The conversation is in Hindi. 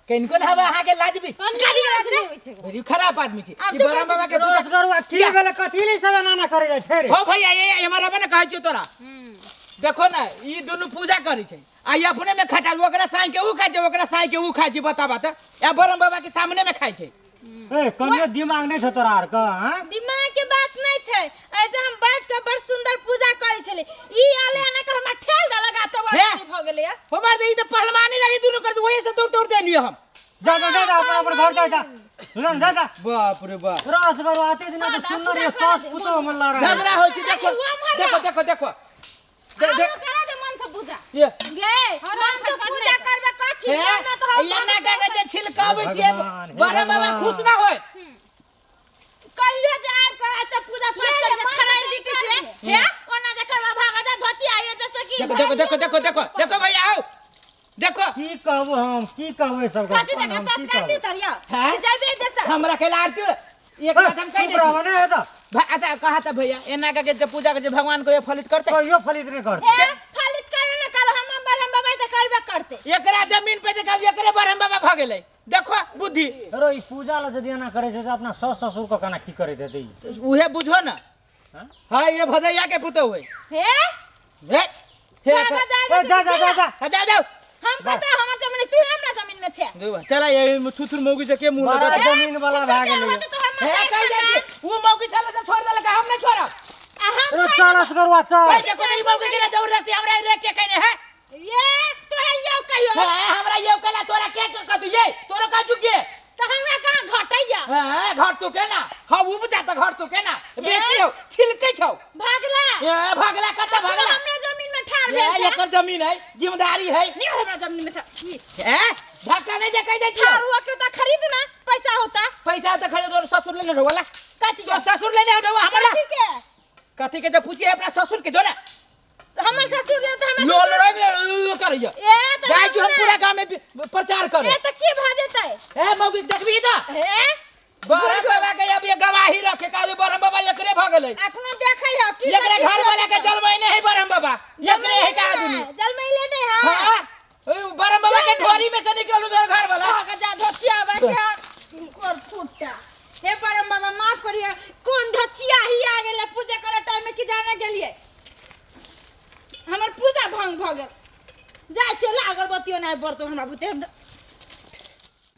किनको ना हवा आके लाज भी रे खराब आदमी छी ई बरम बाबा के पूजा करुआ की बेले कथीली सब नाना करे जाय छे रे हो भैया ये हमारा बने कहै छियो तोरा देखो ना ई दोनों पूजा करै छै आ ई अपने में खटा ओकरा साई के ऊ खाय छै ओकरा साई के ऊ खाय छै बता बात या बरम बाबा के सामने में खाय छै ए कन्या दिमाग नहीं छ तोरा आर का हां दिमाग के बात नहीं छै ऐसे हम बैठ के बड़ सुंदर पूजा करे छले ई आले ना के हमरा ठेल द लगा तो वाली भ गेले हमार दे ई तो पहलवानी रही दोनों कर वही से दौड़ दौड़ दे लिए हम जा अपन घर जा जा जा बाप रे बाप रस करू आते दिन तो सुंदर ये सास पुतो मन ला रहा झगड़ा होय छै देखो देख करा दे मन से पूजा ये ले मन से पूजा करबे कथी में तो हम ये ना का जे छिलकावे छिए बरम बाबा खुश ना होय कहियो जाए करे तो पूजा पाठ कर के खरार दी के हे ओना जे करवा भागा जा धोची आइए जैसे कि देखो भैया आओ देखो की कहबो हम की कहबे सब कथी देखा टच करती तरिया जाबे जैसा हमरा के लारती एक कदम कह दे ब्राह्मण है तो अच्छा कहा था भैया एना का के पूजा के भगवान को ये फलित करते कहियो फलित नहीं करते ए फलित करे ना करो हम बरम बाबा तो करबे करते एकरा जमीन पे देखा एकरे बरम बाबा भ गेलै देखो बुद्धि अरे ई पूजा ला जदी ना करे छै अपना सास ससुर को कना की करे देते उहे बुझो ना हां ये भदैया के पुतो होय हे जा हम कहता हमर जमीन तू हमरा जमीन में छे देवा चला ये थुथुर मौगी से के मुंह लगा जमीन वाला भाग गेलै हे कह दे वो मौगी चला तो छोड़ देलक हम नहीं छोड़ब अरे चलस करवा चल भाई देखो ई मौगी के जबरदस्ती हमरा रेट के कहने है ये तोरा यो कहियो हमरा यो कहला तोरा के कहतु ये तोरा का चुके तो हमरा कहां घटैया हां घर तू के ना हां ऊ बचा त घर तू के ना बेसी हो छिलकै छौ भागला ए भागला कत भागला हमरा जमीन में ठाड़ भेल ए एकर जमीन है जिम्मेदारी है नहीं हमरा जमीन में ए धक्का नहीं दे कह दे छियो ठाड़ हुआ के तो खरीदना पैसा होता पैसा तो खरीद और ससुर लेने रहो वाला कथी तो ससुर लेने रहो हमरा ठीक है कथी के जब पूछिए अपना ससुर के जो ना हमर ससुर ने तो हमरा लोल रो करियो ए तो जाय जो हम पूरा गांव में प्रचार करे ए तो की भ जेतै ए मौगी देखबी त ए बरम बाबा के अब ये गवाही रखे काली बरम बाबा एकरे भ गेलै अखनो देखै हो की एकरे घर वाला के जलमई नहीं है बरम बाबा एकरे है का आदमी जलमैले नहीं हां हां बरम बाबा के ढोरी में से निकलू तो घर वाला का जा धोचिया बाके कोर फुटता हे बरम बाबा माफ करिए कोन धोचिया ही आ गेले पूजा करे टाइम में की जाने गेलिए हमर पूजा भंग भ गेल जा छै अगरबत्तियो नहीं बरतो हमरा बुते